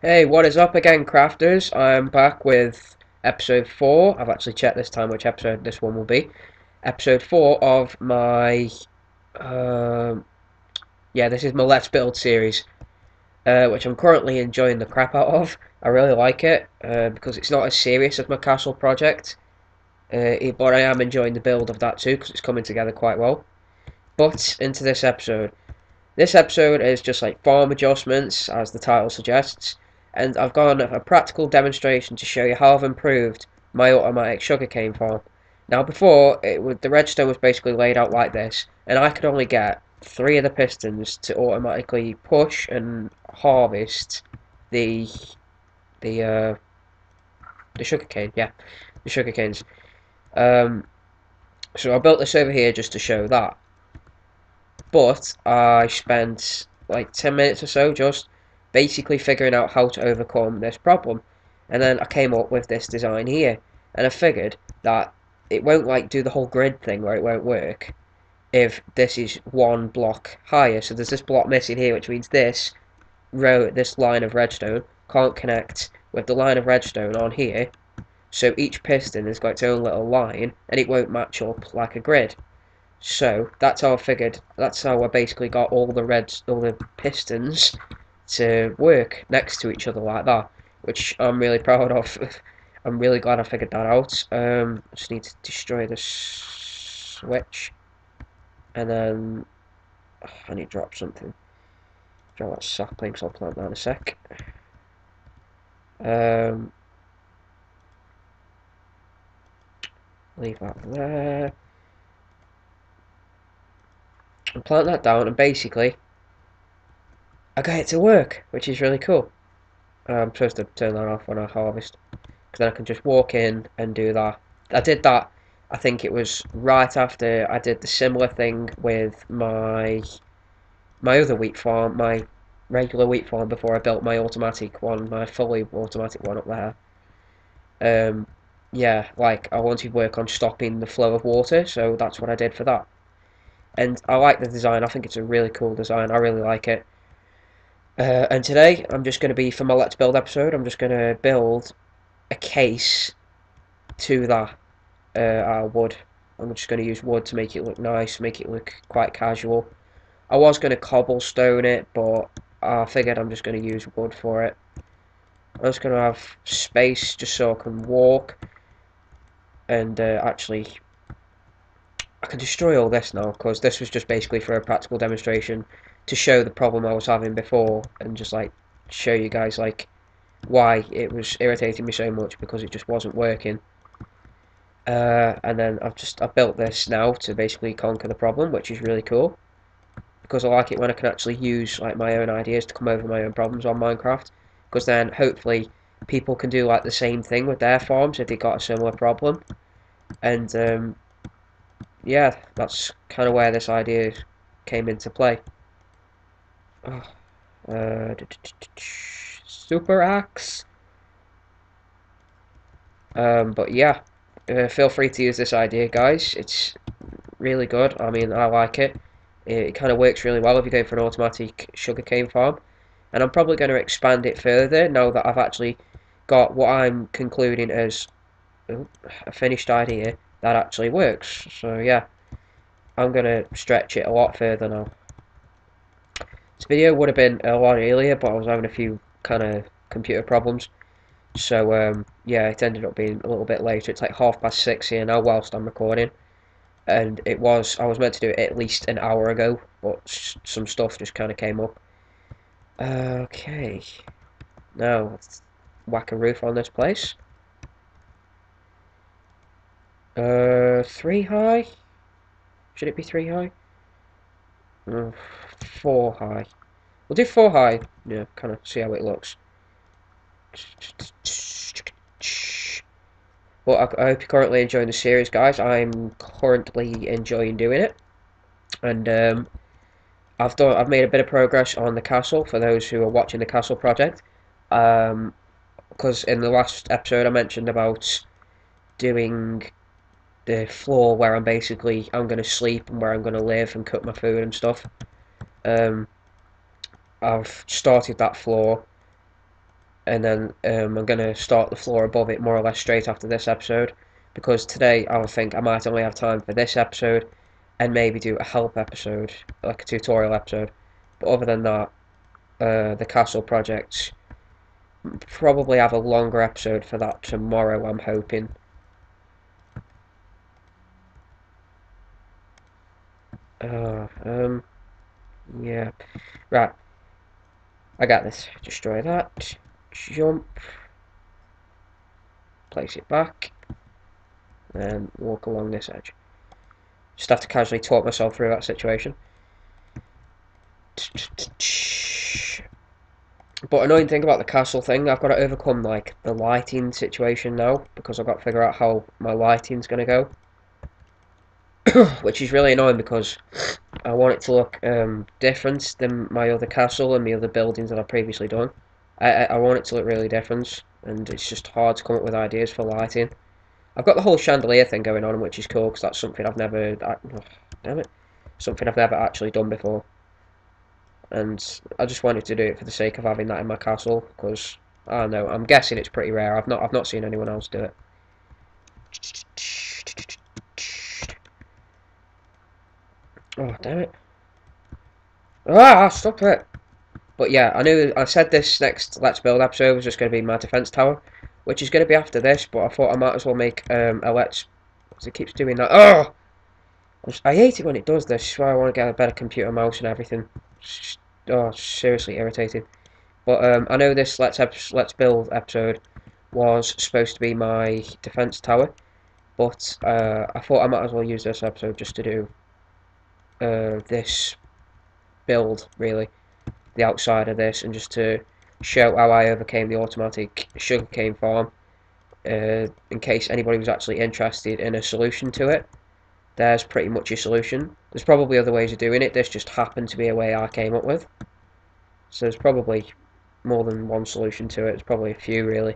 Hey, what is up again, crafters? I'm back with episode 4. I've actually checked this time which episode this one will be. Episode 4 of my, um, this is my Let's Build series, which I'm currently enjoying the crap out of. I really like it, because it's not as serious as my castle project, but I am enjoying the build of that too, because it's coming together quite well. But, into this episode. This episode is just like farm adjustments, as the title suggests, and I've gone a practical demonstration to show you how I've improved my automatic sugarcane farm. Now before, the redstone was basically laid out like this, and I could only get 3 of the pistons to automatically push and harvest the the uh, the sugarcane. Yeah, the sugarcanes. Um, so I built this over here just to show that. But I spent like 10 minutes or so just basically figuring out how to overcome this problem. And then I came up with this design here. And I figured that it won't like do the whole grid thing where it won't work if this is one block higher. So there's this block missing here, which means this line of redstone can't connect with the line of redstone on here. So each piston has got its own little line and it won't match up like a grid. So that's how I figured. That's how I basically got all the pistons to work next to each other like that, which I'm really proud of. I'm really glad I figured that out. I just need to destroy this switch, and then I need to drop something. Drop that sapling, so I'll plant that in a sec. Um, leave that there. And plant that down, and basically I got it to work, which is really cool. I'm supposed to turn that off when I harvest, because then I can just walk in and do that. I did that, I think it was right after I did the similar thing with my other wheat farm, my regular wheat farm, before I built my automatic one, my fully automatic one up there. Um, yeah, like I wanted to work on stopping the flow of water, so that's what I did for that. And I like the design. I think it's a really cool design. I really like it. And today I'm just going to be, for my Let's Build episode, I'm just going to build a case to that wood. I'm just going to use wood to make it look nice, make it look quite casual. I was going to cobblestone it, but I figured I'm just going to use wood for it. I'm just going to have space just so I can walk, and actually I can destroy all this now, because this was just basically for a practical demonstration to show the problem I was having before, and just like show you guys like why it was irritating me so much, because it just wasn't working. And then I've built this now to basically conquer the problem, which is really cool, because I like it when I can actually use like my own ideas to come over my own problems on Minecraft, because then hopefully people can do like the same thing with their farms if they got a similar problem. And yeah, that's kind of where this idea came into play. Oh, super axe. But yeah, feel free to use this idea, guys. It's really good. I mean, I like it. It kind of works really well if you're going for an automatic sugarcane farm. And I'm probably going to expand it further now that I've actually got what I'm concluding as a finished idea that actually works. So yeah, I'm going to stretch it a lot further now. This video would have been a lot earlier, but I was having a few kind of computer problems. So yeah, it ended up being a little bit later. It's like 6:30 here now whilst I'm recording. And I was meant to do it at least an hour ago, but some stuff just kind of came up. Okay, now let's whack a roof on this place. 3 high? Should it be 3 high? 4 high. We'll do 4 high. Yeah, kind of see how it looks. Well, I hope you're currently enjoying the series, guys. I'm currently enjoying doing it, and I've made a bit of progress on the castle for those who are watching the castle project. Because in the last episode I mentioned about doing the floor where I'm going to sleep and where I'm going to live and cook my food and stuff. Um, I've started that floor, and then I'm going to start the floor above it more or less straight after this episode, because today I think I might only have time for this episode and maybe do a help episode, like a tutorial episode. But other than that, the castle projects, probably have a longer episode for that tomorrow, I'm hoping. Yeah, right, I got this. Destroy that, jump, place it back, and walk along this edge. Just have to casually talk myself through that situation. But annoying thing about the castle thing, I've got to overcome like the lighting situation now, because I've got to figure out how my lighting's going to go. Which is really annoying because I want it to look different than my other castle and the other buildings that I've previously done. I want it to look really different, and it's just hard to come up with ideas for lighting. I've got the whole chandelier thing going on, which is cool because that's something I've never, damn it, something I've never actually done before. And I just wanted to do it for the sake of having that in my castle, because I don't know, I'm guessing it's pretty rare. I've not seen anyone else do it. Oh, damn it. Ah, stop it. But yeah, I said this next Let's Build episode was just going to be my defense tower, which is going to be after this, but I thought I might as well make a Let's, because it keeps doing that. Oh! I hate it when it does this. That's why I want to get a better computer mouse and everything. It's just, oh, seriously irritating. But I know this Let's Build episode was supposed to be my defense tower, but I thought I might as well use this episode just to do this build, really, the outside of this, and just to show how I overcame the automatic sugarcane farm, in case anybody was actually interested in a solution to it. There's pretty much a solution. There's probably other ways of doing it, this just happened to be a way I came up with. So there's probably more than one solution to it, there's probably a few really.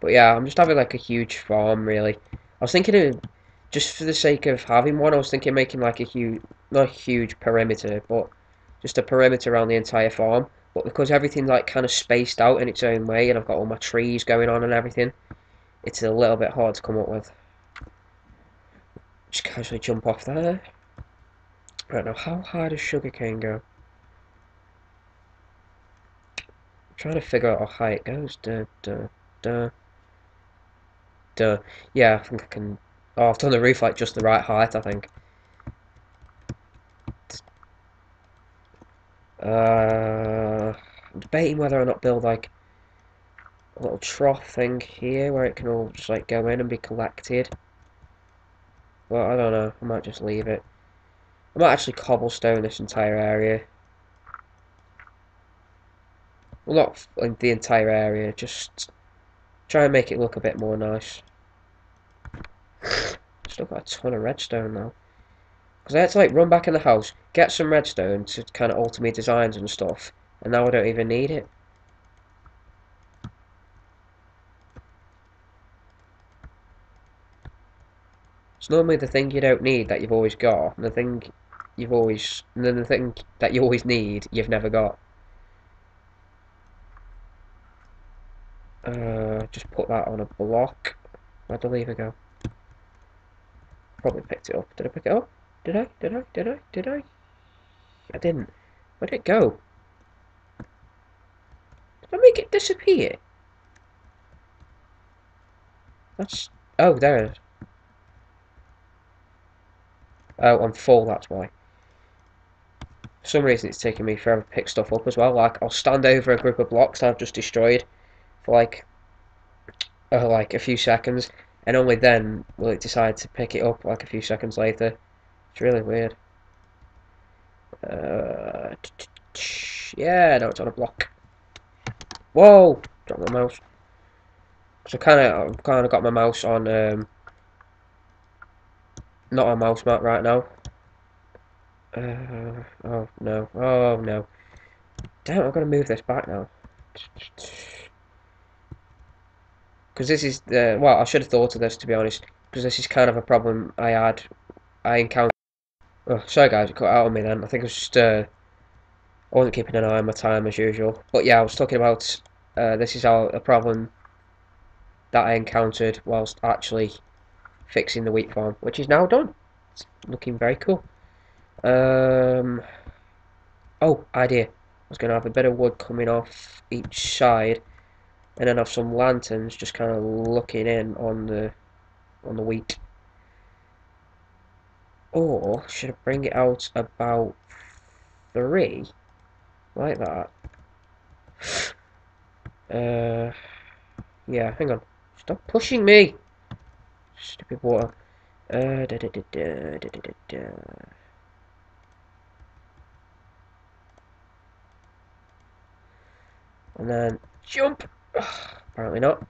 But yeah, I'm just having like a huge farm really. I was thinking of, just for the sake of having one, I was thinking of making like a huge, not a huge perimeter, but just a perimeter around the entire farm. But because everything's like kind of spaced out in its own way, and I've got all my trees going on and everything, it's a little bit hard to come up with. Just casually jump off there. I don't know, how high does sugarcane go? I'm trying to figure out how high it goes. Duh, duh, duh, duh. Yeah, I think I can. Oh, I've done the roof like just the right height, I think. I'm debating whether or not build like a little trough thing here where it can all just like go in and be collected. Well, I don't know. I might just leave it. I might actually cobblestone this entire area. Well, not like the entire area, just try and make it look a bit more nice. Still got a ton of redstone now. Because I had to like run back in the house, get some redstone to kind of alter my designs and stuff, and now I don't even need it. It's normally the thing you don't need that you've always got, and the thing you've always, and then the thing that you always need you've never got. Just put that on a block. Where'd the lever go? Probably picked it up. Did I pick it up? Did I? Did I? Did I? Did I? I didn't. Where'd it go? Did I make it disappear? That's... Oh, there it is. Oh, I'm full, that's why. For some reason it's taking me forever to pick stuff up as well. Like, I'll stand over a group of blocks that I've just destroyed for like a few seconds, and only then will it decide to pick it up like a few seconds later. It's really weird. Yeah, no, it's on a block. Whoa! Drop my mouse. So I've kind of got my mouse on not on mouse mat right now. Oh no! Oh no! Damn, I've got to move this back now. Because this is the well, I should have thought of this to be honest. Because this is kind of a problem I encountered. Oh, sorry guys, it cut out on me then. I think I was just I wasn't keeping an eye on my time as usual. But yeah, I was talking about this is a problem that I encountered whilst actually fixing the wheat farm, which is now done. It's looking very cool. Um, oh, idea. I was going to have a bit of wood coming off each side, and then have some lanterns just kind of looking in on the wheat. Or should I bring it out about 3, like that? Uh, yeah. Hang on. Stop pushing me, stupid water. Da, da, da, da, da, da, da. And then jump. Ugh, apparently not.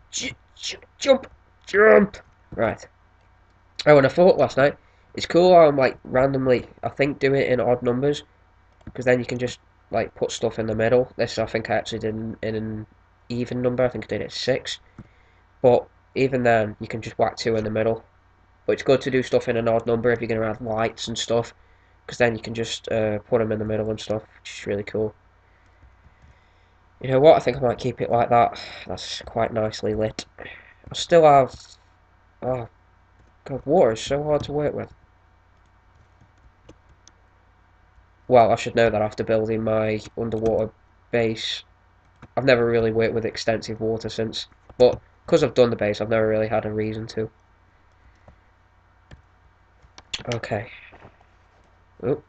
Jump, jump. Right. Oh, and I thought last night, it's cool how I'm like randomly, I think, do it in odd numbers, because then you can just like put stuff in the middle. This I think I actually did in an even number. I think I did it 6. But even then, you can just whack 2 in the middle. But it's good to do stuff in an odd number if you're going to add lights and stuff, because then you can just put them in the middle and stuff, which is really cool. You know what? I think I might keep it like that. That's quite nicely lit. I still have. Oh god, water is so hard to work with. Well, I should know that after building my underwater base. I've never really worked with extensive water since, but because I've done the base, I've never really had a reason to. Okay. Oh,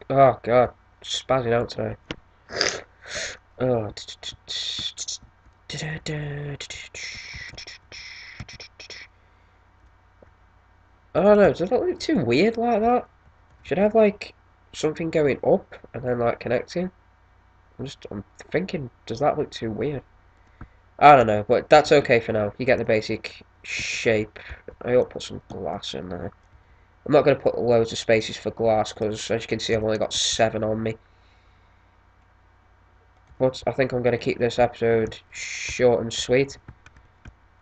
oh god, spazzing out today. Oh. I don't know, does it look too weird like that? Should I have like something going up and then like connecting? I'm thinking, does that look too weird? I don't know, but that's okay for now. You get the basic shape. I ought to put some glass in there. I'm not going to put loads of spaces for glass because, as you can see, I've only got 7 on me. But I think I'm going to keep this episode short and sweet.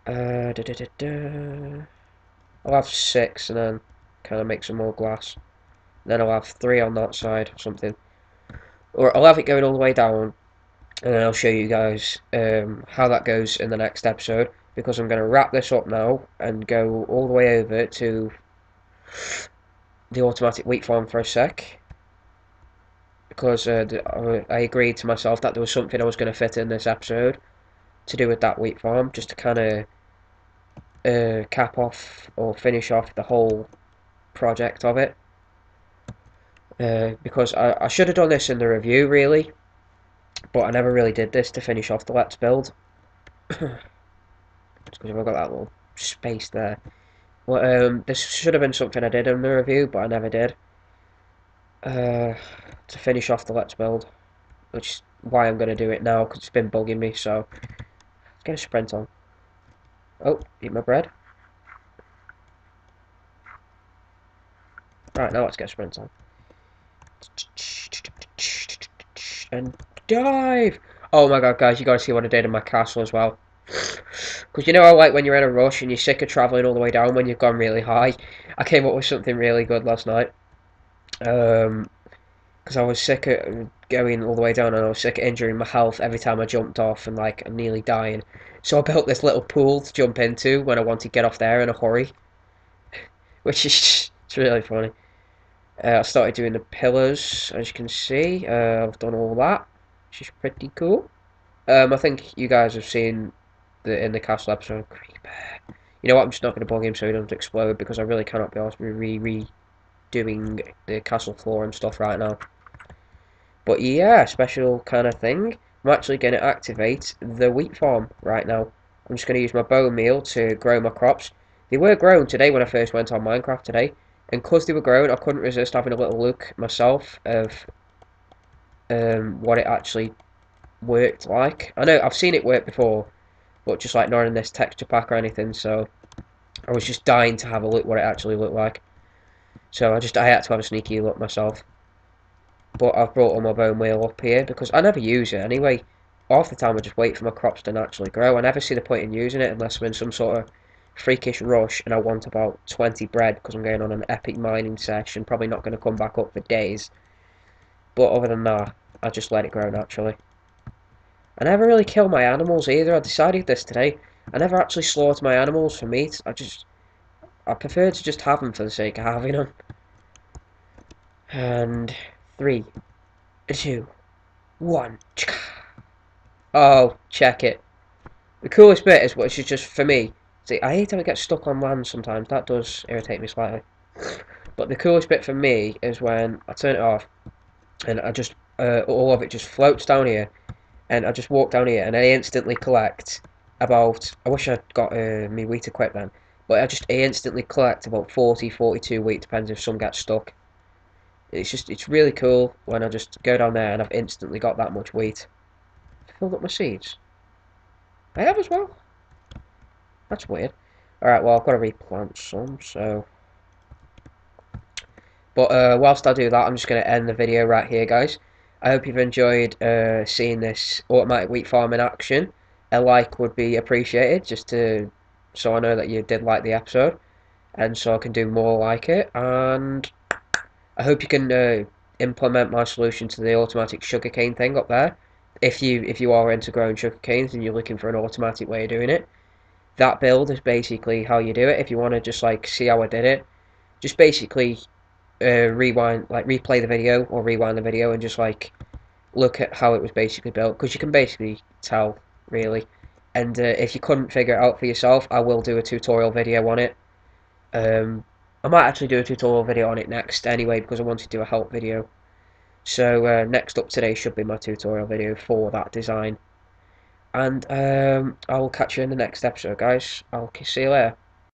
Da, da, da, da. I'll have 6 and then kind of make some more glass. Then I'll have 3 on that side or something. Or I'll have it going all the way down, and then I'll show you guys how that goes in the next episode, because I'm going to wrap this up now and go all the way over to the automatic wheat farm for a sec, because I agreed to myself that there was something I was going to fit in this episode to do with that wheat farm, just to kind of cap off or finish off the whole project of it. Because I should have done this in the review really, but I never really did this to finish off the Let's Build. Because I've got that little space there. Well, this should have been something I did in the review, but I never did. To finish off the Let's Build, which is why I'm going to do it now, because it's been bugging me, so let's get a sprint on. Oh, eat my bread. Right, now let's get a sprint on. And dive! Oh my god, guys, you gotta see what I did in my castle as well. Because you know how, like, when you're in a rush and you're sick of travelling all the way down when you've gone really high? I came up with something really good last night. Because I was sick of going all the way down and I was sick of injuring my health every time I jumped off and, like, I'm nearly dying. So I built this little pool to jump into when I want to get off there in a hurry. Which is it's really funny. I started doing the pillars, as you can see. I've done all that, which is pretty cool. I think you guys have seen in the castle episode, Creeper. You know what, I'm just not going to bug him so he doesn't explode, because I really cannot be asked to be redoing the castle floor and stuff right now. But yeah, special kind of thing. I'm actually going to activate the wheat farm right now. I'm just going to use my bone meal to grow my crops. They were grown today when I first went on Minecraft today. And because they were grown, I couldn't resist having a little look myself of what it actually worked like. I know I've seen it work before, but just like not in this texture pack or anything, so I was just dying to have a look what it actually looked like. So I had to have a sneaky look myself. But I've brought all my bone meal up here because I never use it anyway. Half the time I just wait for my crops to naturally grow. I never see the point in using it unless I'm in some sort of freakish rush and I want about 20 bread because I'm going on an epic mining session. Probably not going to come back up for days. But other than that, I just let it grow naturally. I never really kill my animals either. I decided this today. I never actually slaughter my animals for meat. I prefer to just have them for the sake of having them. And 3, 2, 1. Oh, check it. The coolest bit is what is just for me. See, I hate how I get stuck on land sometimes. That does irritate me slightly. But the coolest bit for me is when I turn it off and I just all of it just floats down here, and I just walk down here and I instantly collect about. I wish I'd got me wheat equipped then, but I just instantly collect about 40, 42 wheat. Depends if some get stuck. It's really cool when I just go down there and I've instantly got that much wheat. Filled up my seeds. I have as well. That's weird. Alright, well, I've got to replant some, so. But whilst I do that, I'm just going to end the video right here, guys. I hope you've enjoyed seeing this automatic wheat farm in action. A like would be appreciated, so I know that you did like the episode, and so I can do more like it. And I hope you can implement my solution to the automatic sugarcane thing up there. If you are into growing sugar canes and you're looking for an automatic way of doing it, that build is basically how you do it. If you want to just like see how I did it, just basically replay the video or rewind the video and just like look at how it was basically built, because you can basically tell really. And if you couldn't figure it out for yourself, I will do a tutorial video on it. I might actually do a tutorial video on it next anyway, because I want to do a help video. So next up today should be my tutorial video for that design. And I will catch you in the next episode, guys. I'll see you later.